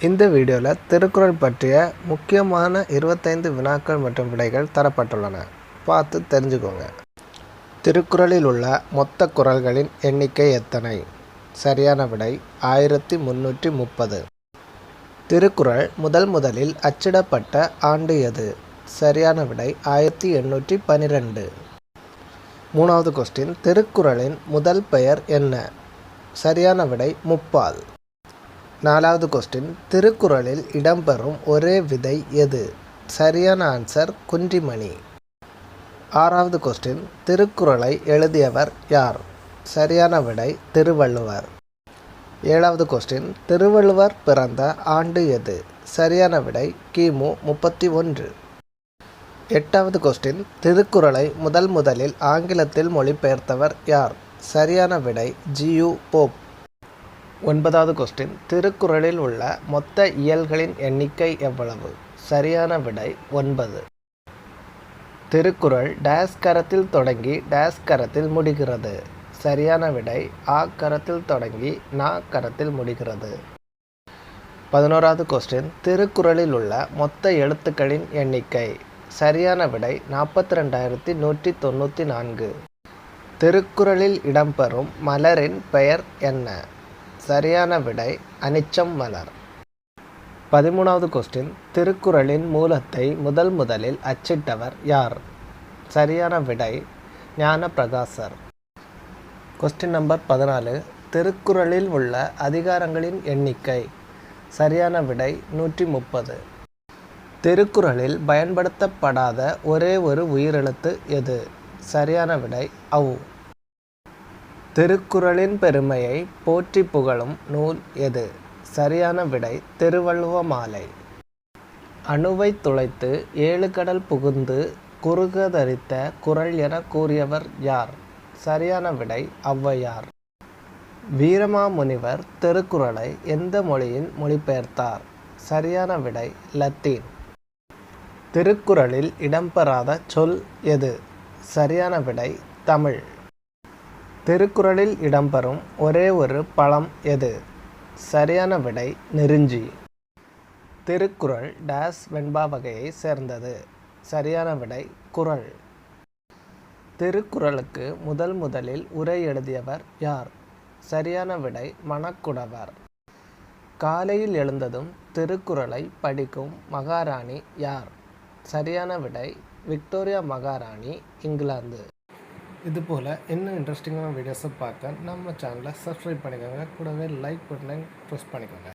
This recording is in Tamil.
இந்த வீடியோவில் திருக்குறள் பற்றிய முக்கியமான 25 வினாக்கள் மற்றும் விடைகள் தரப்பட்டுள்ளன. பார்த்து தெரிஞ்சுக்கோங்க. திருக்குறளில் உள்ள மொத்த குறள்களின் எண்ணிக்கை எத்தனை? சரியான விடை 1330. திருக்குறள் முதலில் அச்சிடப்பட்ட ஆண்டு எது? சரியான விடை 1812. மூணாவது கொஸ்டின், திருக்குறளின் முதல் பெயர் என்ன? சரியான விடை முப்பால். நாலாவது கொஸ்டின், திருக்குறளில் இடம்பெறும் ஒரே விதை எது? சரியான ஆன்சர் குன்றிமணி. ஆறாவது கொஸ்டின், திருக்குறளை எழுதியவர் யார்? சரியான விடை திருவள்ளுவர். ஏழாவது கொஸ்டின், திருவள்ளுவர் பிறந்த ஆண்டு எது? சரியான விடை கிமு 31. எட்டாவது கொஸ்டின், திருக்குறளை முதலில் ஆங்கிலத்தில் மொழிபெயர்த்தவர் யார்? சரியான விடை ஜியு போப். ஒன்பதாவது கொஸ்டின், திருக்குறளில் உள்ள மொத்த இயல்களின் எண்ணிக்கை எவ்வளவு? சரியான விடை 9. திருக்குறள் டேஸ் கரத்தில் தொடங்கி டேஸ் கரத்தில் முடிகிறது? சரியான விடை ஆ கரத்தில் தொடங்கி நா கரத்தில் முடிகிறது. 11வது கொஸ்டின், திருக்குறளில் உள்ள மொத்த எழுத்துக்களின் எண்ணிக்கை? சரியான விடை 42,194. திருக்குறளில் இடம்பெறும் மலரின் பெயர் என்ன? சரியான விடை அனிச்சம் மலர். 13வது கொஸ்டின், திருக்குறளின் மூலத்தை முதலில் அச்சிட்டவர் யார்? சரியான விடை ஞானப்பிரகாசர். கொஸ்டின் நம்பர் 14, திருக்குறளில் உள்ள அதிகாரங்களின் எண்ணிக்கை? சரியான விடை 130. திருக்குறளில் பயன்படுத்தப்படாத ஒரே ஒரு உயிரெழுத்து எது? சரியான விடை ஔ. திருக்குறளின் பெருமையை போற்றி புகழும் நூல் எது? சரியான விடை திருவள்ளுவ மாலை. அணுவை துளைத்து 7 கடல் புகுந்து குறுகதரித்த குறள் என கூறியவர் யார்? சரியான விடை ஔவையார். வீரமாமுனிவர் திருக்குறளை எந்த மொழியில் மொழிபெயர்த்தார்? சரியான விடை லத்தீன். திருக்குறளில் இடம்பெறாத சொல் எது? சரியான விடை தமிழ். திருக்குறளில் இடம்பெறும் ஒரே ஒரு பழம் எது? சரியான விடை நெருஞ்சி. திருக்குறள் டேஸ் வெண்பா வகையை சேர்ந்தது? சரியான விடை குறள். திருக்குறளுக்கு முதலில் உரை எழுதியவர் யார்? சரியான விடை மணக்குடவர். காலையில் எழுந்ததும் திருக்குறளை படிக்கும் மகாராணி யார்? சரியான விடை விக்டோரியா மகாராணி, இங்கிலாந்து. இதுபோல் இன்னும் இன்ட்ரெஸ்டிங்கான வீடியோஸை பார்க்க நம்ம சேனலை சப்ஸ்கிரைப் பண்ணிக்கோங்க. கூடவே லைக் பட்டனை ப்ரெஸ் பண்ணிக்கோங்க.